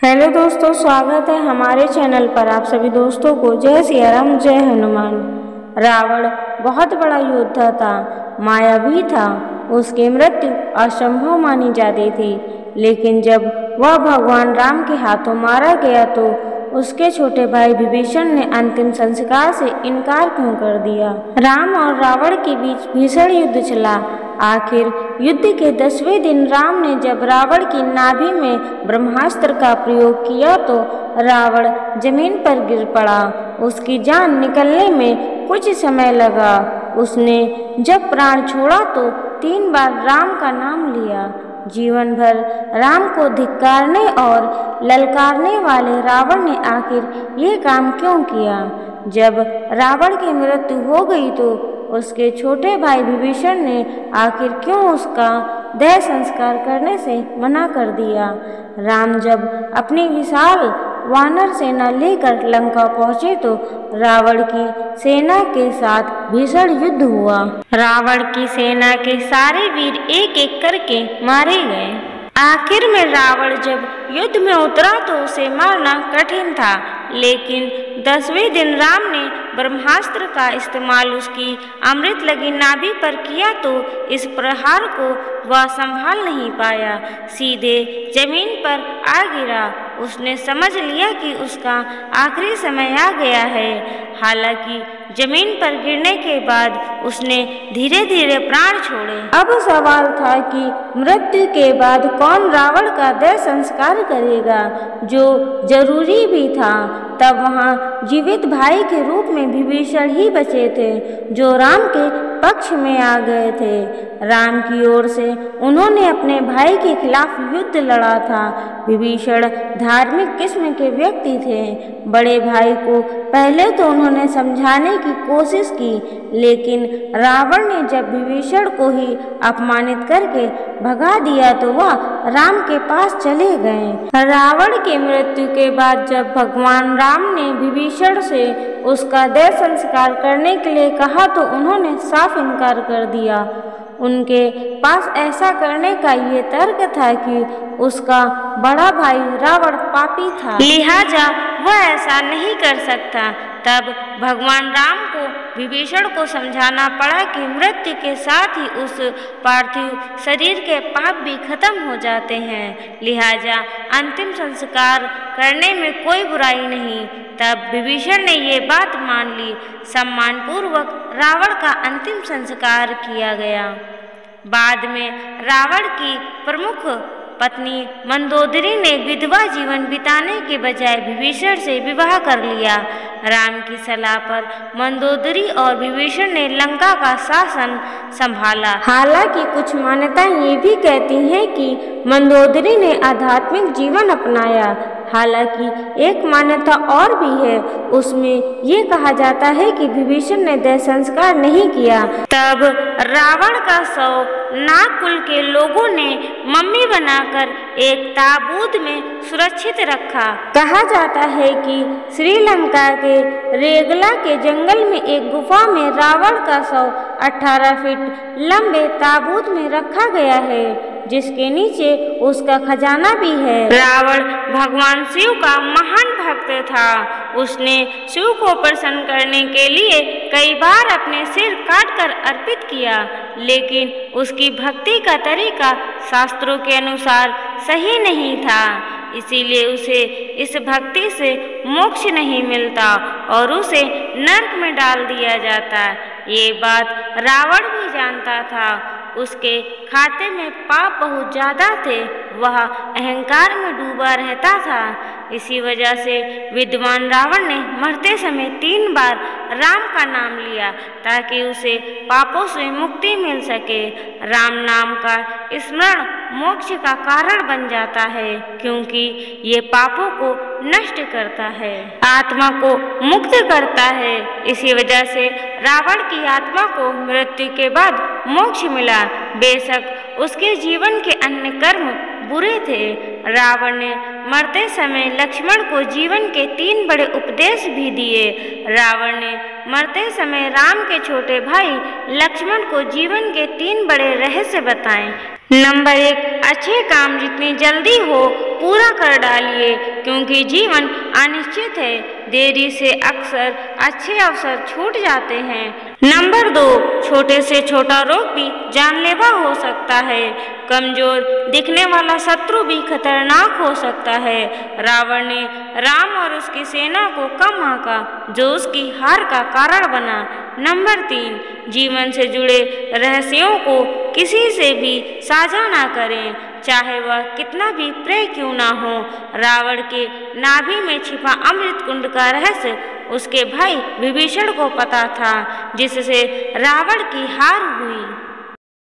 Hello दोस्तों, स्वागत है हमारे चैनल पर। आप सभी दोस्तों को जय सिया राम, जय हनुमान। रावण बहुत बड़ा योद्धा था, मायावी था। उसकी मृत्यु असंभव मानी जाती थी, लेकिन जब वह भगवान राम के हाथों मारा गया तो उसके छोटे भाई विभीषण ने अंतिम संस्कार से इनकार क्यों कर दिया। राम और रावण के बीच भीषण युद्ध चला। आखिर युद्ध के 10वें दिन राम ने जब रावण की नाभि में ब्रह्मास्त्र का प्रयोग किया तो रावण जमीन पर गिर पड़ा। उसकी जान निकलने में कुछ समय लगा। उसने जब प्राण छोड़ा तो 3 बार राम का नाम लिया। जीवन भर राम को धिक्कारने और ललकारने वाले रावण ने आखिर ये काम क्यों किया। जब रावण की मृत्यु हो गई तो उसके छोटे भाई विभीषण ने आखिर क्यों उसका देह संस्कार करने से मना कर दिया। राम जब अपनी विशाल वानर सेना लेकर लंका पहुंचे तो रावण की सेना के साथ भीषण युद्ध हुआ। रावण की सेना के सारे वीर एक एक करके मारे गए। आखिर में रावण जब युद्ध में उतरा तो उसे मारना कठिन था, लेकिन 10वें दिन राम ने ब्रह्मास्त्र का इस्तेमाल उसकी अमृत लगी नाभि पर किया तो इस प्रहार को वह संभाल नहीं पाया, सीधे जमीन पर आ गिरा। उसने समझ लिया कि उसका आखिरी समय आ गया है। हालांकि जमीन पर गिरने के बाद उसने धीरे धीरे प्राण छोड़े। अब सवाल था कि मृत्यु के बाद कौन रावण का देह संस्कार करेगा, जो जरूरी भी था। तब वहाँ जीवित भाई के रूप में विभीषण ही बचे थे, जो राम के पक्ष में आ गए थे। राम की ओर से उन्होंने अपने भाई के खिलाफ युद्ध लड़ा था। विभीषण धार्मिक किस्म के व्यक्ति थे। बड़े भाई को पहले तो उन्होंने समझाने की कोशिश की, लेकिन रावण ने जब विभीषण को ही अपमानित करके भगा दिया तो वह राम के पास चले गए। रावण की मृत्यु के बाद जब भगवान राम ने विभीषण से उसका देह संस्कार करने के लिए कहा तो उन्होंने साफ इनकार कर दिया। उनके पास ऐसा करने का ये तर्क था कि उसका बड़ा भाई रावण पापी था, लिहाजा वह ऐसा नहीं कर सकता। तब भगवान राम को विभीषण को समझाना पड़ा कि मृत्यु के साथ ही उस पार्थिव शरीर के पाप भी खत्म हो जाते हैं, लिहाजा अंतिम संस्कार करने में कोई बुराई नहीं। तब विभीषण ने ये बात मान ली। सम्मानपूर्वक रावण का अंतिम संस्कार किया गया। बाद में रावण की प्रमुख पत्नी मंदोदरी ने विधवा जीवन बिताने के बजाय विभीषण से विवाह कर लिया। राम की सलाह पर मंदोदरी और विभीषण ने लंका का शासन संभाला। हालांकि कुछ मान्यताएं ये भी कहती हैं कि मंदोदरी ने आध्यात्मिक जीवन अपनाया। हालांकि एक मान्यता और भी है, उसमें ये कहा जाता है कि विभीषण ने देह संस्कार नहीं किया। तब रावण का शव नागकुल के लोगों ने मम्मी बनाकर एक ताबूत में सुरक्षित रखा। कहा जाता है कि श्रीलंका के रेगला के जंगल में एक गुफा में रावण का शव 18 फीट लंबे ताबूत में रखा गया है, जिसके नीचे उसका खजाना भी है। रावण भगवान शिव का महान भक्त था। उसने शिव को प्रसन्न करने के लिए कई बार अपने सिर काटकर अर्पित किया, लेकिन उसकी भक्ति का तरीका शास्त्रों के अनुसार सही नहीं था। इसीलिए उसे इस भक्ति से मोक्ष नहीं मिलता और उसे नरक में डाल दिया जाता। ये बात रावण भी जानता था। उसके खाते में पाप बहुत ज्यादा थे। वह अहंकार में डूबा रहता था। इसी वजह से विद्वान रावण ने मरते समय 3 बार राम का नाम लिया, ताकि उसे पापों से मुक्ति मिल सके। राम नाम का स्मरण मोक्ष का कारण बन जाता है, क्योंकि ये पापों को नष्ट करता है, आत्मा को मुक्त करता है। इसी वजह से रावण की आत्मा को मृत्यु के बाद मोक्ष मिला। बेशक उसके जीवन के अन्य कर्म बुरे थे। रावण ने मरते समय लक्ष्मण को जीवन के 3 बड़े उपदेश भी दिए। रावण ने मरते समय राम के छोटे भाई लक्ष्मण को जीवन के 3 बड़े रहस्य बताए। नंबर 1, अच्छे काम जितनी जल्दी हो पूरा कर डालिए। क्योंकि जीवन अनिश्चित है, देरी से अक्सर अच्छे अवसर छूट जाते हैं। नंबर 2, छोटे से छोटा रोग भी जानलेवा हो सकता है। कमजोर दिखने वाला शत्रु भी खतरनाक हो सकता है। रावण ने राम और उसकी सेना को कम आंका, जो उसकी हार का कारण बना। नंबर 3, जीवन से जुड़े रहस्यों को किसी से भी साझा ना करें, चाहे वह कितना भी प्रिय क्यों ना हो। रावण के नाभि में छिपा अमृत कुंड का रहस्य उसके भाई विभीषण को पता था, जिससे रावण की हार हुई।